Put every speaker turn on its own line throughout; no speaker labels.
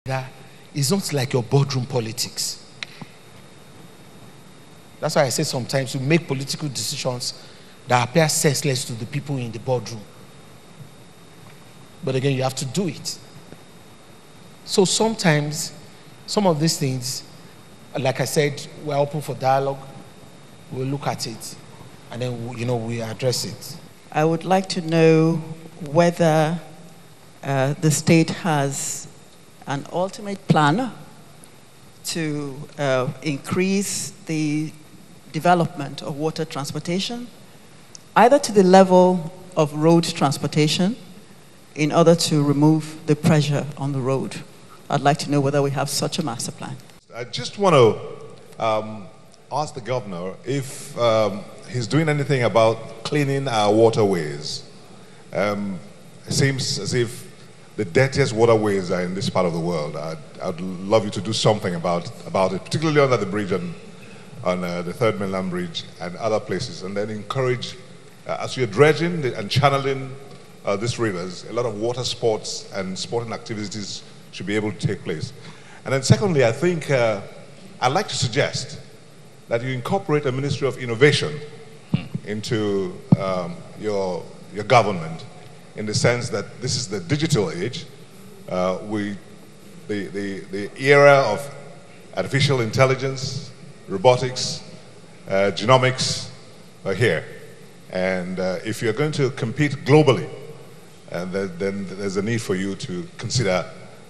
That is not like your boardroom politics. That's why I say sometimes you make political decisions that appear senseless to the people in the boardroom. But again, you have to do it. So sometimes, some of these things, like I said, we're open for dialogue. We'll look at it, and then, we address it.
I would like to know whether the state has an ultimate plan to increase the development of water transportation, either to the level of road transportation, in order to remove the pressure on the road. I'd like to know whether we have such a master plan.
I just want to ask the governor if he's doing anything about cleaning our waterways. It seems as if the dirtiest waterways are in this part of the world. I'd love you to do something about it, particularly under the bridge on the Third Mainland Bridge and other places, and then encourage, as you're dredging and channeling these rivers, a lot of water sports and sporting activities should be able to take place. And then secondly, I think I'd like to suggest that you incorporate a Ministry of Innovation into your government, in the sense that this is the digital age. The era of artificial intelligence, robotics, genomics are here. And if you're going to compete globally, then there's a need for you to consider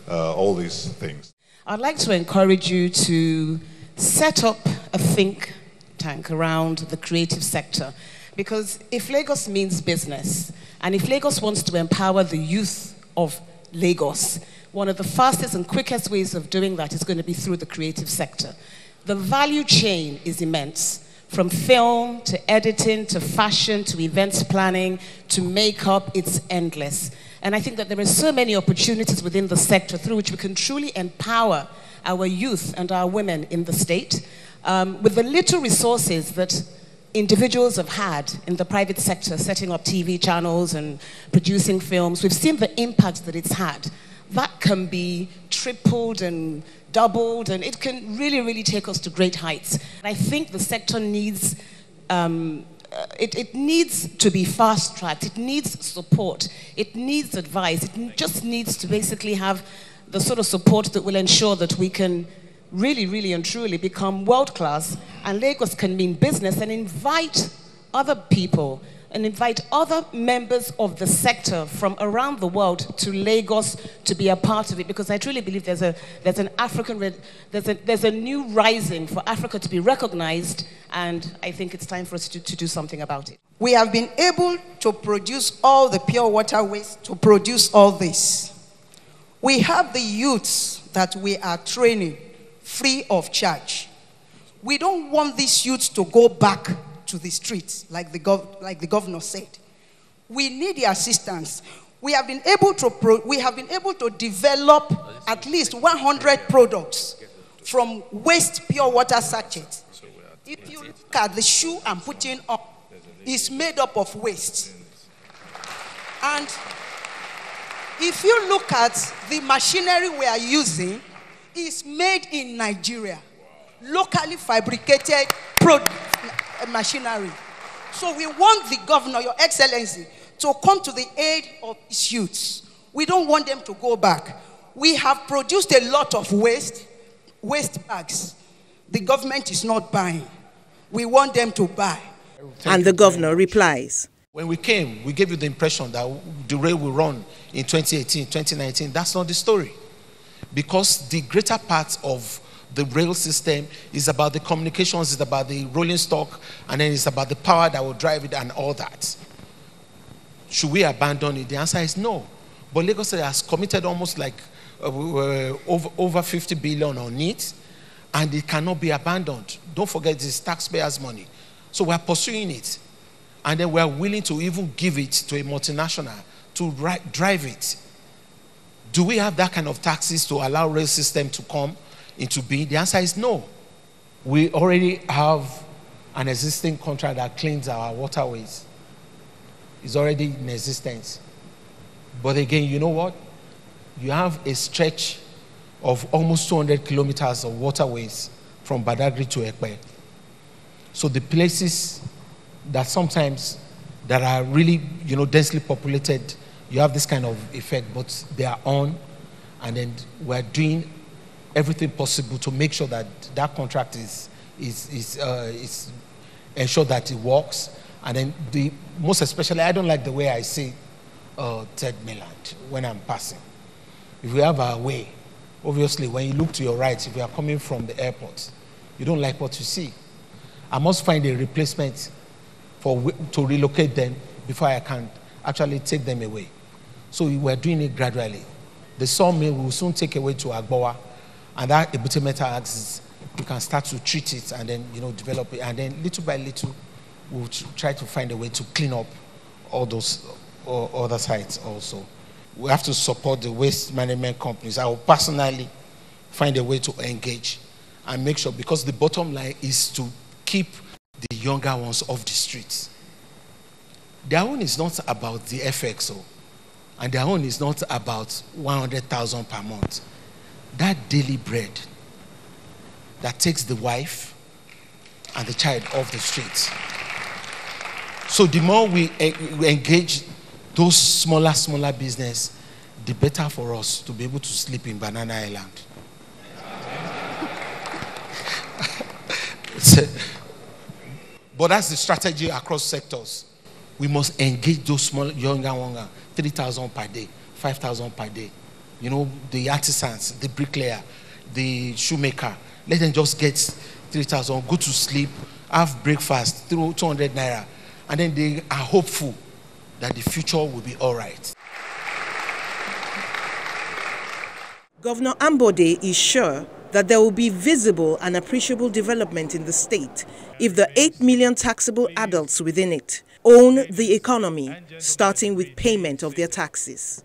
all these things.
I'd like to encourage you to set up a think tank around the creative sector, because if Lagos means business, and if Lagos wants to empower the youth of Lagos, one of the fastest and quickest ways of doing that is going to be through the creative sector. The value chain is immense. From film to editing to fashion to events planning to makeup, it's endless. And I think that there are so many opportunities within the sector through which we can truly empower our youth and our women in the state with the little resources that individuals have had in the private sector, setting up TV channels and producing films. We've seen the impact that it's had. That can be tripled and doubled, and it can really, really take us to great heights. And I think the sector needs, it needs to be fast-tracked. It needs support. It needs advice. It just needs to basically have the sort of support that will ensure that we can really, really and truly become world-class, and Lagos can mean business and invite other people and invite other members of the sector from around the world to Lagos to be a part of it, because I truly believe there's a new rising for Africa to be recognized, and I think it's time for us to do something about it.
We have been able to produce all the pure water waste, to produce all this. We have the youths that we are training free of charge. We don't want these youths to go back to the streets, like the governor said. We need the assistance. We have been able to develop at least 100 products from waste pure water sachets. If you look at the shoe I'm putting on, it's made up of waste. And if you look at the machinery we are using, it's made in Nigeria, locally fabricated machinery. So we want the governor, Your Excellency, to come to the aid of these youths. We don't want them to go back. We have produced a lot of waste bags. The government is not buying. We want them to buy.
And the governor replies.
When we came, we gave you the impression that the rail will run in 2018, 2019. That's not the story. Because the greater part of the rail system is about the communications, it's about the rolling stock, and then it's about the power that will drive it and all that. Should we abandon it? The answer is no. But Lagos has committed almost like over 50 billion on it, and it cannot be abandoned. Don't forget, this is taxpayers' money. So we're pursuing it. And then we're willing to even give it to a multinational to drive it. Do we have that kind of taxes to allow rail system to come into being? The answer is no. We already have an existing contract that cleans our waterways. It's already in existence. But again, you know what? You have a stretch of almost 200 kilometers of waterways from Badagry to Ekpe. So the places that sometimes that are really, densely populated, you have this kind of effect, but they are on, and then we're doing everything possible to make sure that that contract is ensure that it works. And then most especially, I don't like the way I say third mainland when I'm passing. If we have our way, obviously when you look to your right, if you are coming from the airport, you don't like what you see. I must find a replacement to relocate them before I can actually take them away. So we're doing it gradually. The sawmill will soon take away to Agbowa, and that Ebute metal axis, we can start to treat it and then develop it, and then little by little we'll try to find a way to clean up all those other sites also. We have to support the waste management companies. I will personally find a way to engage and make sure, because the bottom line is to keep the younger ones off the streets. Their own is not about the FXO, and their own is not about 100,000 per month. That daily bread that takes the wife and the child off the streets. So the more we engage those smaller business, the better for us to be able to sleep in Banana Island. But that's the strategy across sectors. We must engage those small, younger ones, 3,000 per day, 5,000 per day. The artisans, the bricklayer, the shoemaker, let them just get 3,000, go to sleep, have breakfast, through 200 naira, and then they are hopeful that the future will be all right.
Governor Ambode is sure that there will be visible and appreciable development in the state if the 8 million taxable adults within it own the economy, starting with payment of their taxes.